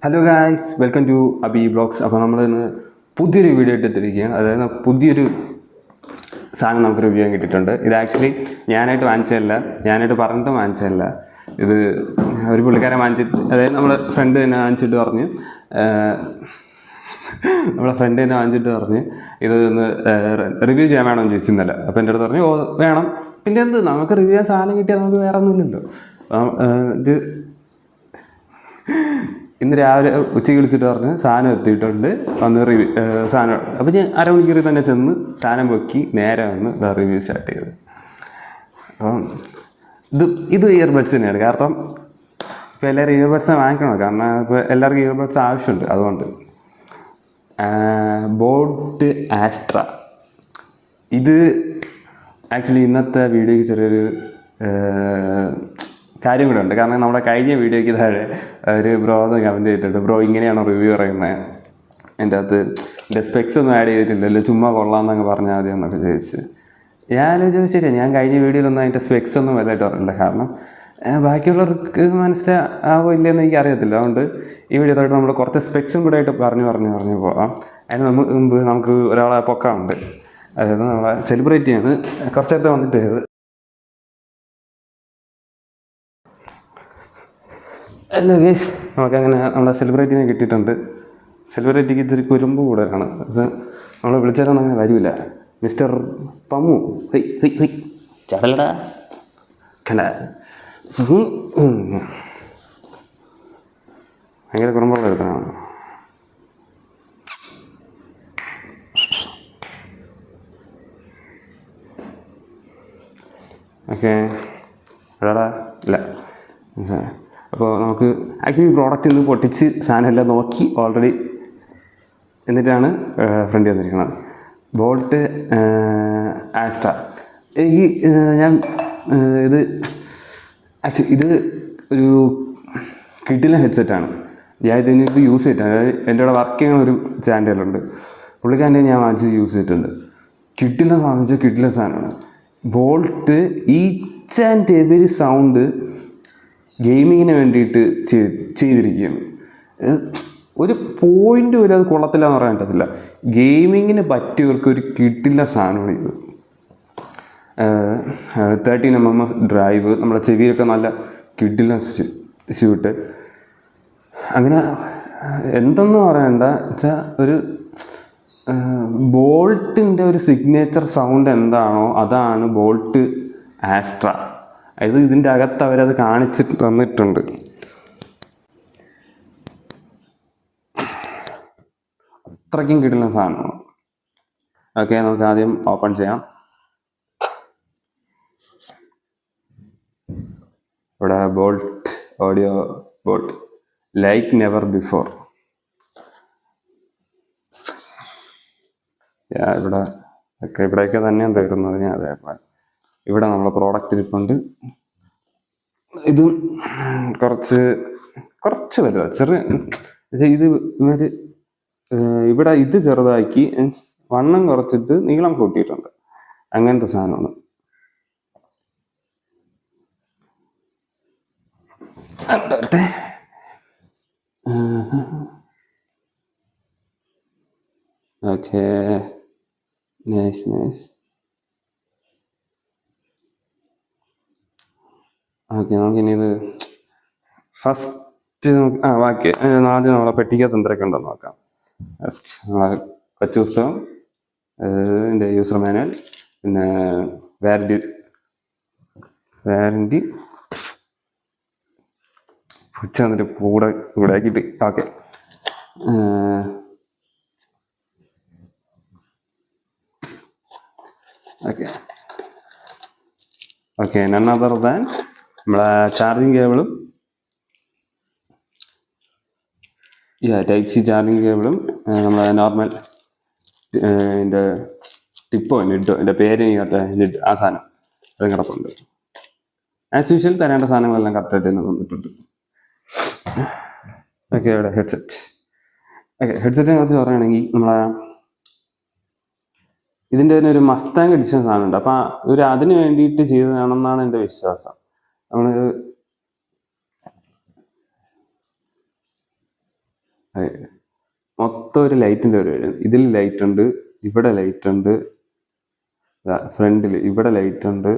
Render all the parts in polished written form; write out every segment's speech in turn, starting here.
Hello guys, welcome to Abi blogs. അപ്പോൾ നമ്മൾ ഇന്ന് പുതിയൊരു വീഡിയോ ഇട്ടിരിക്കുകയാണ്. അതായത് പുതിയൊരു സാധനം നമുക്ക് റിവ്യൂ ചെയ്യാൻ കിട്ടിയിട്ടുണ്ട്. ഇത് ആക്ച്വലി ഞാനായിട്ട് വാങ്ങിച്ചതല്ല, ഞാനായിട്ട് പറഞ്ഞിട്ട് വാങ്ങിച്ചതല്ല. ഇത് ഒരു പുള്ളിക്കാരൻ വാങ്ങിച്ചിട്ട്, അതായത് നമ്മളെ ഫ്രണ്ട് തന്നെ വാങ്ങിച്ചിട്ട് പറഞ്ഞ് ഇത് ഒന്ന് റിവ്യൂ ചെയ്യാൻ വേണമെന്ന് ചോദിച്ചിരുന്നല്ല. അപ്പോൾ എൻ്റെ അടുത്ത് പറഞ്ഞു, ഓ വേണം, പിന്നെ എന്ത്, നമുക്ക് റിവ്യൂ ചെയ്യാൻ സാധനം കിട്ടിയാൽ നമുക്ക് വേറെ ഒന്നുമില്ലല്ലോ. ഇത് ഇന്ന് രാവിലെ ഉച്ചയ്ക്ക് വിളിച്ചിട്ട് പറഞ്ഞ് സാധനം എത്തിയിട്ടുണ്ട്, വന്ന് റിവ്യൂ സാധനം. അപ്പോൾ ഞാൻ അരമണിക്കൂറിൽ തന്നെ ചെന്ന് സാധനം പൊക്കി നേരെ വന്ന് റിവ്യൂ സ്റ്റാർട്ട് ചെയ്തത്. അപ്പം ഇത് ഇയർബഡ്സ് തന്നെയാണ്. കാരണം ഇപ്പോൾ എല്ലാവരും ഇയർബഡ്സ് വാങ്ങിക്കണം, കാരണം ഇപ്പോൾ എല്ലാവർക്കും ഇയർബഡ്സ് ആവശ്യമുണ്ട്. അതുകൊണ്ട് ബോട്ട് ആസ്ട്ര. ഇത് ആക്ച്വലി ഇന്നത്തെ വീഡിയോയ്ക്ക് ചെറിയൊരു കാര്യം കൂടെ ഉണ്ട്. കാരണം നമ്മുടെ കഴിഞ്ഞ വീഡിയോയ്ക്ക് താഴെ ഒരു ബ്രോ എന്ന് കമൻറ്റ് ചെയ്തിട്ടുണ്ട്, ബ്രോ ഇങ്ങനെയാണോ റിവ്യൂ പറയുന്നത്, എൻ്റെ അകത്ത് എൻ്റെ സ്പെക്സ് ഒന്നും ആഡ് ചെയ്തിട്ടില്ലല്ലോ, ചുമ്മാ കൊള്ളാമെന്നങ്ങ് പറഞ്ഞാൽ മതി എന്നൊക്കെ ചോദിച്ച്. ഞാൻ ആലോചിച്ചത് ശരിയാണ്, ഞാൻ കഴിഞ്ഞ വീഡിയോയിലൊന്നും അതിൻ്റെ സ്പെക്സ് ഒന്നും വലുതായിട്ട് പറഞ്ഞില്ല. കാരണം ബാക്കിയുള്ളവർക്ക് മനസ്സിലാവോ ഇല്ലയെന്ന് എനിക്ക് അറിയത്തില്ല. അതുകൊണ്ട് ഈ വീഡിയോ തൊട്ട് നമ്മൾ കുറച്ച് സ്പെക്സും കൂടെ ആയിട്ട് പറഞ്ഞു പോകാം. അതിന് മുമ്പ് നമുക്ക് ഒരാളെ പൊക്കാറുണ്ട്, അതായത് നമ്മളെ സെലിബ്രിറ്റിയാണ് കുറച്ച് നേരത്തെ വന്നിട്ട്. അല്ല നമുക്കങ്ങനെ നമ്മളെ സെലിബ്രിറ്റിനെ കിട്ടിയിട്ടുണ്ട്. സെലിബ്രിറ്റിക്ക് ഇത്തിരി കുരുമ്പ് കൂടുതലാണ്. നമ്മൾ വിളിച്ചാലൊന്നും അങ്ങനെ വരില്ല. Mister Pammu, high high high ചടലടാ കണ്ട, ഭയങ്കര കുറുമ്പുള്ള എടുത്താണ്. ഓക്കെ എടാടാ ഇല്ല. അപ്പോൾ നമുക്ക് ആക്ച്വലി പ്രോഡക്റ്റ് ഇന്ന് പൊട്ടിച്ച് സാധനമെല്ലാം നോക്കി ഓൾറെഡി, എന്നിട്ടാണ് ഫ്രണ്ട് വന്നിരിക്കുന്നത്. ബോട്ട് ആസ്ട്ര. ഞാൻ ഇത് ആക്ച്വലി ഇത് ഒരു കിഡിലെ ഹെഡ്സെറ്റാണ്. ഞാൻ ഇതിനിപ്പോൾ യൂസ് ചെയ്തിട്ടാണ്. അതായത് എൻ്റെ കൂടെ വർക്ക് ചെയ്യുന്ന ഒരു ചാനലുണ്ട്, പുള്ളിക്കാരൻ്റെ ഞാൻ വാങ്ങിച്ച് യൂസ് ചെയ്തിട്ടുണ്ട്. കിഡിലെ സാധനം കിഡിലെ സാധനമാണ്. Bolt each and every sound ഗെയിമിങ്ങിന് വേണ്ടിയിട്ട് ചെയ്തിരിക്കുകയാണ്. ഒരു പോയിൻ്റ് വരെ അത് കൊള്ളത്തില്ല എന്ന് പറയാൻ പറ്റത്തില്ല. ഗെയിമിങ്ങിന് പറ്റിയവർക്ക് ഒരു കിട്ടില്ല സാധനമാണ് ഇത്. 13mm ഡ്രൈവ്, നമ്മുടെ ചെവിയൊക്കെ നല്ല കിട്ടില്ല സ്യൂട്ട്. അങ്ങനെ എന്തെന്ന് പറയണ്ട വെച്ചാൽ ഒരു ബോൾട്ടിൻ്റെ ഒരു സിഗ്നേച്ചർ സൗണ്ട് എന്താണോ അതാണ് ബോൾട്ട് ആസ്ട്ര. അത് ഇതിൻ്റെ അകത്ത് അവരത് കാണിച്ചിട്ട് തന്നിട്ടുണ്ട്. അത്രയ്ക്കും കിട്ടുന്ന സാധനമാണ്. ഓക്കെ, നമുക്ക് ആദ്യം ഓപ്പൺ ചെയ്യാം. ഇവിടെ bolt audio bolt like never before. ഇവിടെയൊക്കെ തന്നെയാണ് തരുന്നത്. ഞാൻ അതേപോലെ ഇവിടെ നമ്മളെ പ്രോഡക്റ്റ് ഇരിപ്പുണ്ട്. ഇതും കുറച്ച് വലുതാണ്, ചെറിയ ഇത് ഇവര് ഇവിടെ ഇത് ചെറുതാക്കി വണ്ണം കുറച്ചിട്ട് നീളം കൂട്ടിയിട്ടുണ്ട്. അങ്ങനത്തെ സാധനമാണ്. Okay, nice nice. ഓക്കെ, നമുക്കിനി ഇത് ഫസ്റ്റ് ബാക്കി ആദ്യം നമ്മളെ പെട്ടിക്കകത്ത് എന്തൊക്കെ ഉണ്ടെന്ന് നോക്കാം. ഫസ്റ്റ് നമ്മളെ കൊച്ചു പുസ്തകം, ഇതിൻ്റെ യൂസർ മാനുവൽ, പിന്നെ വാറൻറ്റി പുച്ച വന്നിട്ട് കൂടെ ആക്കിയിട്ട്. Okay, okay okay none other than നമ്മളെ ചാർജിങ് കേബിളും, ടൈപ്പ് സി ചാർജിങ് കേബിളും, നമ്മളെ നോർമൽ എൻ്റെ ടിപ്പോ ലിഡോ, എൻ്റെ പേര് ലിഡ്, ആ സാധനം അത് കിടപ്പുണ്ട്. ആസ് യൂഷ്വൽ തരേണ്ട സാധനങ്ങളെല്ലാം കറക്റ്റായിട്ട് തന്നെ തന്നിട്ടുണ്ട്. ഓക്കെ, ഇവിടെ ഹെഡ്സെറ്റ്. ഓക്കെ, ഹെഡ്സെറ്റിനെ കുറിച്ച് പറയുകയാണെങ്കിൽ നമ്മളെ ഇതിൻ്റെ തന്നെ ഒരു മസ്താങ് എഡിഷൻ സാധനമുണ്ട്. അപ്പം അതിന് വേണ്ടിയിട്ട് ചെയ്തതാണെന്നാണ് എൻ്റെ വിശ്വാസം. നമ്മൾ മൊത്തം ഒരു ലൈറ്റിൻ്റെ പരിപാടി. ഇതിൽ ലൈറ്റ് ഉണ്ട്, ഇവിടെ ലൈറ്റ് ഉണ്ട്, ഫ്രണ്ടിൽ ഇവിടെ ലൈറ്റ് ഉണ്ട്,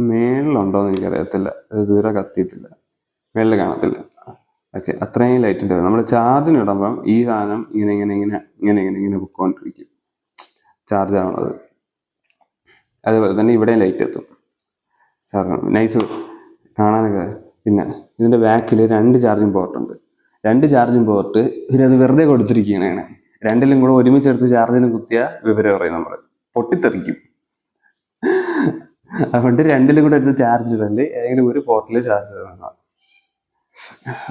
മേളിലുണ്ടോയെന്ന് എനിക്കറിയത്തില്ല, അത് ദൂരെ കത്തിയിട്ടില്ല, മേളിൽ കാണത്തില്ല. ഓക്കെ, അത്രയും ലൈറ്റിൻ്റെ നമ്മൾ ചാർജിന് ഇടുമ്പം ഈ സാധനം ഇങ്ങനെ ഇങ്ങനെ ഇങ്ങനെ ഇങ്ങനെ ഇങ്ങനെ ഇങ്ങനെ പൊയ്ക്കൊണ്ടിരിക്കും ചാർജ് ആവണത്. അതുപോലെ തന്നെ ഇവിടെയും ലൈറ്റ് എത്തും. നൈസ് കാണാനൊക്കെ. പിന്നെ ഇതിൻ്റെ ബാക്കിൽ 2 ചാർജിങ് പോർട്ട് ഉണ്ട്. 2 ചാർജിങ് പോർട്ട് പിന്നെ അത് വെറുതെ കൊടുത്തിരിക്കുകയാണ്. രണ്ടിലും കൂടെ ഒരുമിച്ചെടുത്ത് ചാർജിന് കുത്തിയ വിവരം പറയും നമ്മൾ, പൊട്ടിത്തെറിക്കും. അതുകൊണ്ട് രണ്ടിലും കൂടെ എടുത്ത് ചാർജ് ഇടല്, ഏതെങ്കിലും ഒരു പോർട്ടിൽ ചാർജ് ഇടണം.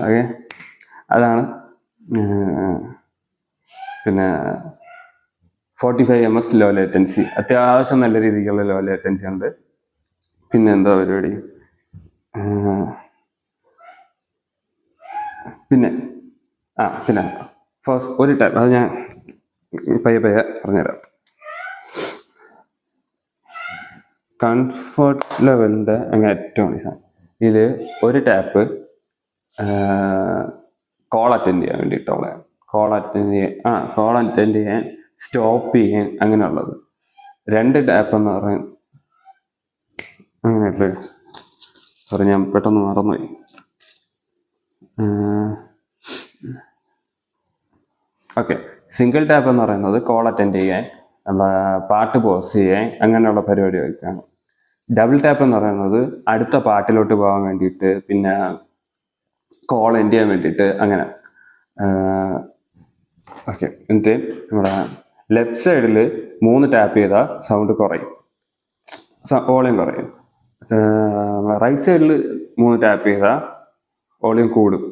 ഓക്കെ, അതാണ്. പിന്നെ 45 ms ലോ ലേറ്റൻസി, അത്യാവശ്യം നല്ല രീതിക്കുള്ള ലോ ലേറ്റൻസി ഉണ്ട്. പിന്നെ എന്താ പരിപാടി, പിന്നെ ഫസ്റ്റ് ഒരു ടൈപ്പ്, അത് ഞാൻ പയ്യെ പറഞ്ഞുതരാം. കംഫർട്ട് ലെവലിൻ്റെ അങ്ങനെ ഏറ്റവും സാധനം ഇതിൽ ഒരു ടാപ്പ് കോൾ അറ്റൻഡ് ചെയ്യാൻ വേണ്ടിയിട്ടുള്ള, കോൾ അറ്റൻഡ് ചെയ്യാൻ, സ്റ്റോപ്പ് ചെയ്യാൻ, അങ്ങനെയുള്ളത്. 2 ടാപ്പ് എന്ന് പറയും. അങ്ങനെയല്ലേ, സോറി ഞാൻ പെട്ടെന്ന് മറന്നുപോയി. ഓക്കെ, സിംഗിൾ ടാപ്പ് എന്ന് പറയുന്നത് കോൾ അറ്റൻഡ് ചെയ്യാൻ, പാട്ട് പോസ് ചെയ്യാൻ, അങ്ങനെയുള്ള പരിപാടികൾക്കാണ്. ഡബിൾ ടാപ്പ് എന്ന് പറയുന്നത് അടുത്ത പാട്ടിലോട്ട് പോകാൻ വേണ്ടിയിട്ട്, പിന്നെ കോൾ എൻഡ് ചെയ്യാൻ വേണ്ടിയിട്ട്, അങ്ങനെ. ഓക്കെ, എന്നിട്ട് നമ്മുടെ ലെഫ്റ്റ് സൈഡിൽ 3 ടാപ്പ് ചെയ്താൽ സൗണ്ട് കുറയും, വോളിയം കുറയും. റൈറ്റ് സൈഡിൽ 3 ടാപ്പ് ചെയ്താൽ വോളിയം കൂടും.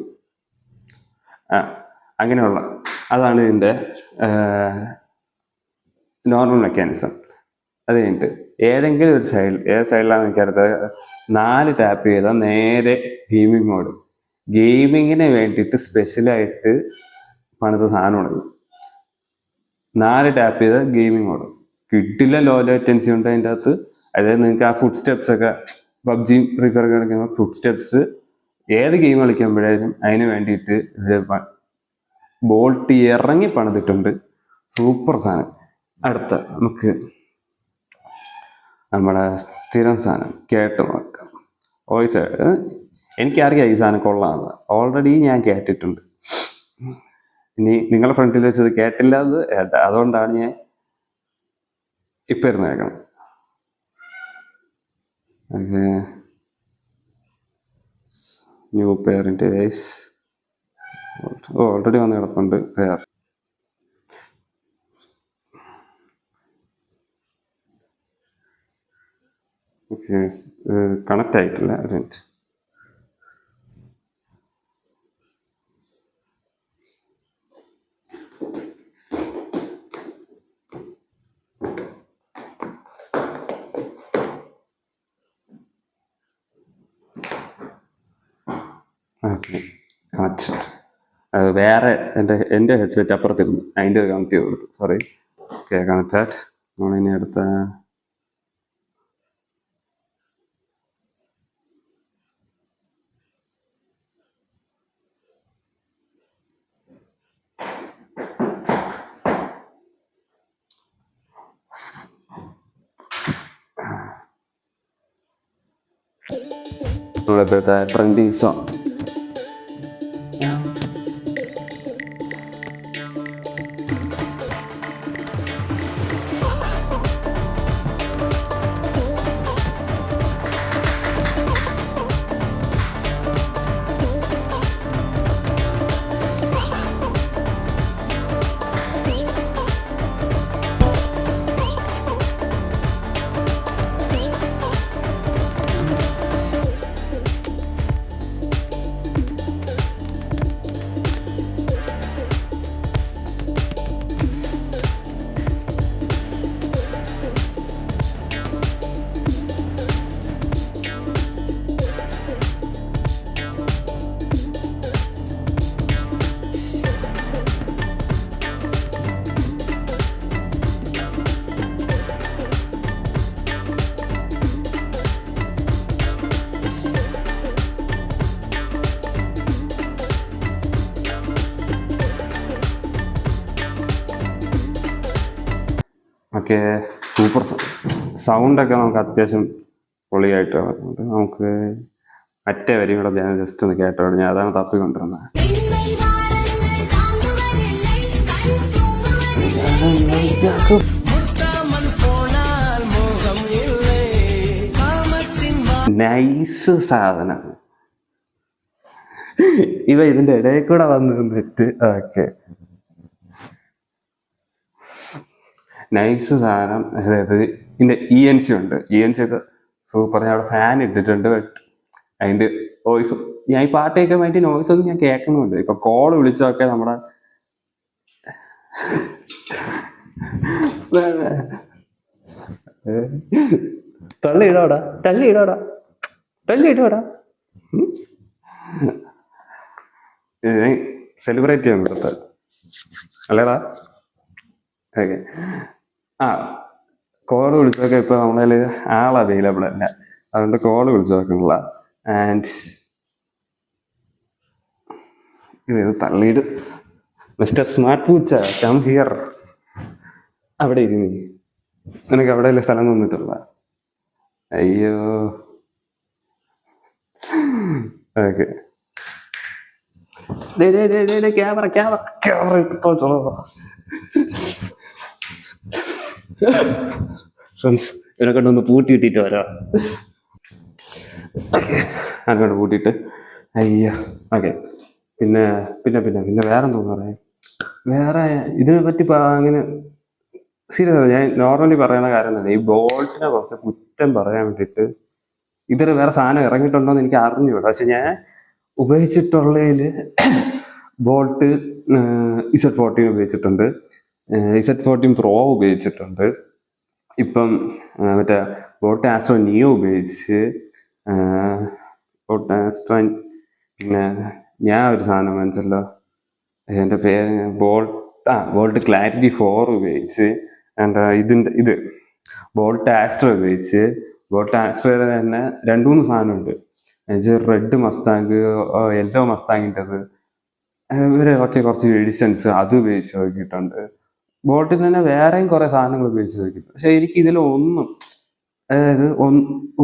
അങ്ങനെയുള്ള അതാണ് ഇതിൻ്റെ നോർമൽ മെക്കാനിസം. അത് കഴിഞ്ഞിട്ട് ഏതെങ്കിലും ഒരു സൈഡിൽ, ഏത് സൈഡിലാണെന്ന് എനിക്കറിയാത്ത, 4 ടാപ്പ് ചെയ്താൽ നേരെ ഗെയിമിംഗ് മോഡ്. ഗെയിമിങ്ങിന് വേണ്ടിയിട്ട് സ്പെഷ്യലായിട്ട് പണിത സാധനമാണ്. 4 ടാപ്പ് ചെയ്താൽ ഗെയിമിംഗ് മോഡ് കിട്ടില്ല. ലോ ലേറ്റൻസി ഉണ്ട് അതിൻ്റെ അകത്ത്. അതായത് നിങ്ങൾക്ക് ആ ഫുഡ് സ്റ്റെപ്സ് ഒക്കെ പബ്ജി ഫ്രീ ഫയർ കളിക്കുന്ന ഫുഡ് സ്റ്റെപ്സ് ഏത് ഗെയിം കളിക്കുമ്പോഴായാലും അതിന് വേണ്ടിയിട്ട് ബോൾട്ട് ഇറങ്ങി പണിതിട്ടുണ്ട്. സൂപ്പർ സാധനം. അടുത്ത നമുക്ക് നമ്മുടെ സ്ഥിരം സാധനം കേട്ട് നോക്കാം. വോയിസ് എനിക്കറിയാം ഈ സാധനം കൊള്ളാമെന്ന്, ഓൾറെഡി ഞാൻ കേട്ടിട്ടുണ്ട്. ഇനി നിങ്ങളുടെ ഫ്രണ്ടിൽ വെച്ചത് കേട്ടില്ല, അതുകൊണ്ടാണ് ഞാൻ ഇപ്പം ഇരുന്ന് കേൾക്കണം. Okay, new parent ways already വന്ന് കിടപ്പുണ്ട്. പേർ ഓക്കെ, കണക്റ്റ് ആയിട്ടില്ല. ഒരു മിനിറ്റ്. Okay, connect. അത് വേറെ എൻ്റെ ഹെഡ്സെറ്റ് അപ്പുറത്തിരുന്നു, അതിൻ്റെ കണക്ട് ചെയ്ത് കൊടുത്തു. സോറി. Okay, connected. നമ്മളിനി അടുത്ത നമ്മുടെ ട്രെൻഡിങ് സോങ്. ഓക്കെ. സൂപ്പർ സൗണ്ടൊക്കെ നമുക്ക് അത്യാവശ്യം പൊളിയായിട്ട് വരുന്നുണ്ട്. നമുക്ക് മറ്റേ വരി കൂടെ ഞാൻ ജസ്റ്റ് ഒന്ന് കേട്ടോ, ഞാൻ അതാണ് തപ്പിക്കൊണ്ടിരുന്നത്. നൈസ് സാധനം. ഇവ ഇതിന്റെ ഇടയിൽ കൂടെ വന്ന് നിന്നിട്ട് ഓക്കെ നൈസ് സാധനം. അതായത് ഇതിന്റെ ENC ഉണ്ട്. ENC ഒക്കെ സൂപ്പർ. ഞാൻ അവിടെ ഫാൻ ഇട്ടിട്ടുണ്ട്. ബട്ട് അതിന്റെ വോയിസ് ഞാൻ ഈ പാട്ട് കേൾക്കാൻ വേണ്ടി നോയിസ് ഒന്നും ഞാൻ കേൾക്കുന്നുണ്ട്. ഇപ്പൊ കോള് വിളിച്ചൊക്കെ നമ്മുടെ തള്ളിയിടോടാ തള്ളിയിടോടാ തള്ളിയിടോടാ. സെലിബ്രേറ്റ് ചെയ്യാൻ ഇവിടുത്തെ അല്ലേടാ. ഓക്കെ. ആ കോള് വിളിച്ചൊക്കെ ഇപ്പൊ നമ്മളതിൽ ആൾ അവൈലബിൾ അല്ല, അതുകൊണ്ട് കോള് വിളിച്ചു നോക്കണില്ല. ആൻഡ് ഇത് തള്ളിയിട്ട് മിസ്റ്റർ സ്മാർട്ട് പൂച്ച കം ഹിയർ. അവിടെ ഇരുന്ന് നിനക്ക് അവിടെ സ്ഥലം തന്നിട്ടുള്ള. അയ്യോ ഓക്കെ. ക്യാമറ ക്യാമറ ക്യാമറ എടുത്തോളൂ ഫ്രണ്ട്സ്. ഇവനെ കൊണ്ടൊന്ന് പൂട്ടിയിട്ടിട്ട് വരാം. അതിനോട് പൂട്ടിയിട്ട് അയ്യോ. ഓക്കെ. പിന്നെ പിന്നെ പിന്നെ പിന്നെ വേറെ എന്തോന്ന് പറയാം. വേറെ ഇതിനെ പറ്റി അങ്ങനെ സീരിയസ് അല്ല. ഞാൻ നോർമലി പറയുന്ന കാര്യം തന്നെ, ഈ ബോൾട്ടിനെ കുറച്ച് കുറ്റം പറയാൻ വേണ്ടിയിട്ട് ഇതൊരു വേറെ സാധനം ഇറങ്ങിയിട്ടുണ്ടോ എന്ന് എനിക്ക് അറിഞ്ഞുകൂടാ. പക്ഷെ ഞാൻ ഉപയോഗിച്ചിട്ടുള്ളതിൽ ബോൾട്ട് Z14 ഉപയോഗിച്ചിട്ടുണ്ട്, Z14 Pro ഉപയോഗിച്ചിട്ടുണ്ട്, ഇപ്പം മറ്റേ ബോൾട്ട് ആസ്ട്രോ നിയോ ഉപയോഗിച്ച്, ബോൾട്ട് ആസ്ട്രോ, പിന്നെ ഞാൻ ഒരു സാധനം വാങ്ങിച്ചല്ലോ, എൻ്റെ പേര് ബോൾട്ട് ക്ലാരിറ്റി 4 ഉപയോഗിച്ച്, ഇത് ബോൾട്ട് ആസ്ട്രോ ഉപയോഗിച്ച്. ബോൾട്ട് ആസ്ട്രോയുടെ തന്നെ 2-3 സാധനമുണ്ട്. റെഡ് മസ്താങ്ക്, യെല്ലോ മസ്താങ്ങിൻ്റെത്, ഇവരെ കുറച്ച് എഡിഷൻസ് അത് ഉപയോഗിച്ച് നോക്കിയിട്ടുണ്ട്. ബോൾട്ടിൽ തന്നെ വേറെയും കുറെ സാധനങ്ങൾ ഉപയോഗിച്ച് നോക്കിയിട്ടുണ്ട്. പക്ഷെ എനിക്ക് ഇതിലൊന്നും, അതായത്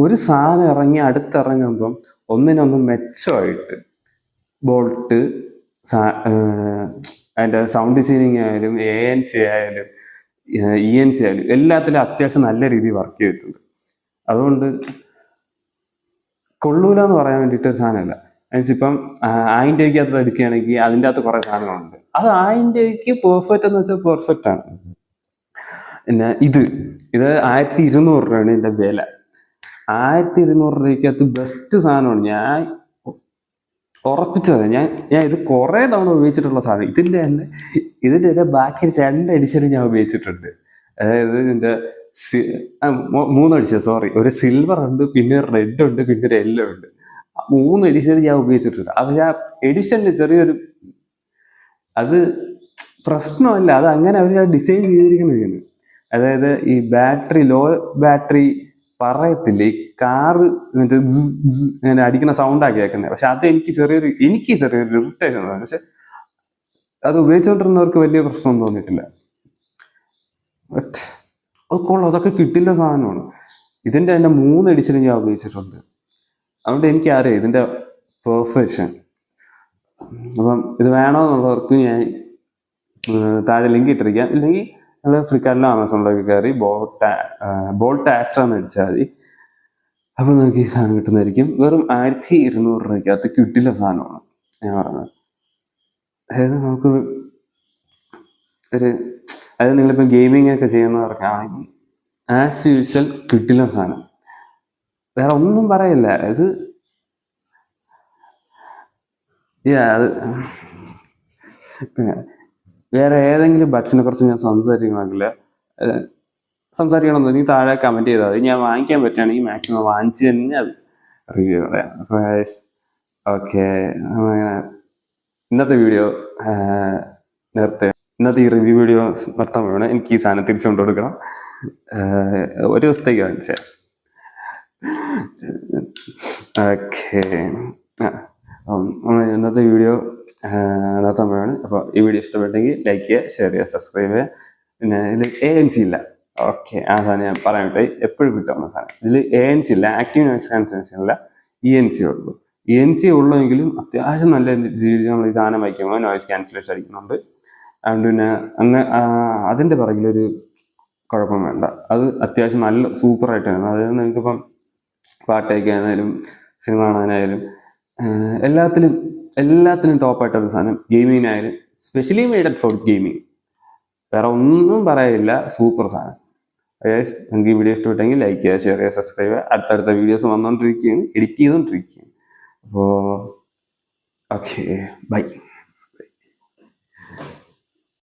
ഒരു സാധനം ഇറങ്ങി അടുത്തിറങ്ങുമ്പം ഒന്നിനൊന്നും മെച്ചമായിട്ട് ബോൾട്ട് അതിൻ്റെ സൗണ്ട് ഡിസൈനിങ് ആയാലും ANC ആയാലും ENC ആയാലും എല്ലാത്തിലും അത്യാവശ്യം നല്ല രീതിയിൽ വർക്ക് ചെയ്തിട്ടുണ്ട്. അതുകൊണ്ട് കൊള്ളൂല എന്ന് പറയാൻ വേണ്ടിയിട്ട് ഒരു സാധനമല്ല. മീൻസ് ഇപ്പം 1000 രൂപയ്ക്ക് എടുക്കുകയാണെങ്കിൽ അതിൻ്റെ അകത്ത് കുറെ സാധനങ്ങളുണ്ട്. അത് 1000 രൂപയ്ക്ക് പെർഫെക്റ്റ് എന്ന് വെച്ചാൽ പെർഫെക്റ്റ് ആണ്. പിന്നെ ഇത് 1200 രൂപയാണ് ഇതിൻ്റെ വില. 1200 രൂപയ്ക്കകത്ത് ബെസ്റ്റ് സാധനമാണ്. ഞാൻ ഉറപ്പിച്ചത്, ഞാൻ ഇത് കുറെ തവണ ഉപയോഗിച്ചിട്ടുള്ള സാധനം. ഇതിൻ്റെ ബാക്കി 2 എഡിഷൻ ഞാൻ ഉപയോഗിച്ചിട്ടുണ്ട്. അതായത് ഇതിൻ്റെ 3 എഡിഷൻ, സോറി, ഒരു സിൽവർ ഉണ്ട്, പിന്നെ ഒരു റെഡ് ഉണ്ട്, പിന്നെ ഒരു യെല്ലോ ഉണ്ട്. 3 എഡിഷൻ ഞാൻ ഉപയോഗിച്ചിട്ടുണ്ട്. പക്ഷെ ആ എഡിഷനിൽ ചെറിയൊരു അത് പ്രശ്നമല്ല, അത് അങ്ങനെ അവർ ഡിസൈൻ ചെയ്തിരിക്കുന്നത്. അതായത് ഈ ബാറ്ററി, ലോ ബാറ്ററി പറയത്തില്ല, ഈ കാറ് ഇങ്ങനെ അടിക്കുന്ന സൗണ്ടാക്കി കേൾക്കുന്നത്. പക്ഷെ അത് എനിക്ക് ചെറിയൊരു ഇറിറ്റേഷൻ തോന്നി. പക്ഷെ അത് ഉപയോഗിച്ചുകൊണ്ടിരുന്നവർക്ക് വലിയ പ്രശ്നം തോന്നിയിട്ടില്ല. ബട്ട് അത് കൊള്ളാം, അതൊക്കെ കിട്ടില്ല സാധനമാണ്. ഇതിൻ്റെ തന്നെ 3 എഡിഷനും ഞാൻ ഉപയോഗിച്ചിട്ടുണ്ട്. അതുകൊണ്ട് എനിക്കറിയാം ഇതിൻ്റെ പെർഫെക്ഷൻ. അപ്പം ഇത് വേണമെന്നുള്ളവർക്ക് ഞാൻ താഴെ ലിങ്ക് ഇട്ടിരിക്കാം. ഇല്ലെങ്കിൽ നമ്മൾ ഫ്ലിപ്കാർട്ടിലോ ആമസോണിലൊക്കെ കയറി ബോൾട്ട് ആസ്ട്രോ എന്ന് അടിച്ചാൽ മതി. അപ്പം നമുക്ക് ഈ സാധനം കിട്ടുന്നതായിരിക്കും. വെറും 1200 രൂപയ്ക്കകത്ത് കിട്ടില്ല സാധനമാണ് ഞാൻ പറഞ്ഞത്. അതായത് നമുക്ക് അതായത് നിങ്ങളിപ്പോൾ ഗെയിമിംഗ് ഒക്കെ ചെയ്യുന്നവർക്കാണെങ്കിൽ ആസ് യൂഷ്വൽ കിട്ടില്ല സാധനം. വേറെ ഒന്നും പറയില്ല. അത് പിന്നെ വേറെ ഏതെങ്കിലും ബഡ്സിനെ കുറിച്ച് ഞാൻ സംസാരിക്കണമെന്ന് നീ താഴെ കമൻറ്റ് ചെയ്താൽ മതി. ഞാൻ വാങ്ങിക്കാൻ പറ്റുകയാണെങ്കിൽ മാക്സിമം വാങ്ങിച്ച് തന്നെ അത് റിവ്യൂ പറയാം. അപ്പോൾ ഓക്കെ, ഇന്നത്തെ വീഡിയോ ഇന്നത്തെ ഈ റിവ്യൂ വീഡിയോ നിർത്താൻ വേണം. എനിക്ക് ഈ സാധനം തിരിച്ചു കൊണ്ടു കൊടുക്കണം. ഒരു ദിവസത്തേക്ക് വാങ്ങിച്ച ഓക്കെ. ഇന്നത്തെ വീഡിയോ നിർത്താൻ വേണം. അപ്പോൾ ഈ വീഡിയോ ഇഷ്ടപ്പെട്ടെങ്കിൽ ലൈക്ക് ചെയ്യുക, ഷെയർ ചെയ്യുക, സബ്സ്ക്രൈബ് ചെയ്യുക. പിന്നെ ഇതിൽ ANC ഇല്ല, ഓക്കെ, ആ സാധനം ഞാൻ പറയാൻ വിട്ടെ. എപ്പോഴും കിട്ടാവുന്ന സാധനം. ഇതിൽ ANC ഇല്ല, ആക്റ്റീവ് നോയിസ് ക്യാൻസലേഷൻ ഇല്ല, ENC ഉള്ളൂ. ENC ഉള്ളെങ്കിലും അത്യാവശ്യം നല്ല രീതിയിൽ നമ്മൾ ഈ സാധനം വയ്ക്കുമ്പോൾ നോയിസ് ക്യാൻസലേഷൻ അടിക്കുന്നുണ്ട്. അതുകൊണ്ട് പിന്നെ അതിൻ്റെ പിറകിലൊരു കുഴപ്പം വേണ്ട. അത് അത്യാവശ്യം നല്ല സൂപ്പറായിട്ടാണ്. അതായത് നിങ്ങൾക്കിപ്പം പാട്ട് കേൾക്കാനായാലും സിനിമ കാണാനായാലും എല്ലാത്തിനും ടോപ്പായിട്ടൊരു സാധനം. ഗെയിമിങ്ങിനായാലും സ്പെഷ്യലി മെയ്ഡഡ് ഫോർ ഗെയിമിങ്. വേറെ ഒന്നും പറയില്ല, സൂപ്പർ സാധനം. നിങ്ങൾക്ക് ഈ വീഡിയോ ഇഷ്ടപ്പെട്ടെങ്കിൽ ലൈക്ക് ചെയ്യുക, ഷെയർ ചെയ്യുക, സബ്സ്ക്രൈബ് ചെയ്യുക. അടുത്തടുത്ത വീഡിയോസ് വന്നുകൊണ്ടിരിക്കുകയാണ്, എഡിറ്റ് ചെയ്തുകൊണ്ടിരിക്കുകയാണ്. അപ്പോൾ ഓക്കെ, ബൈ.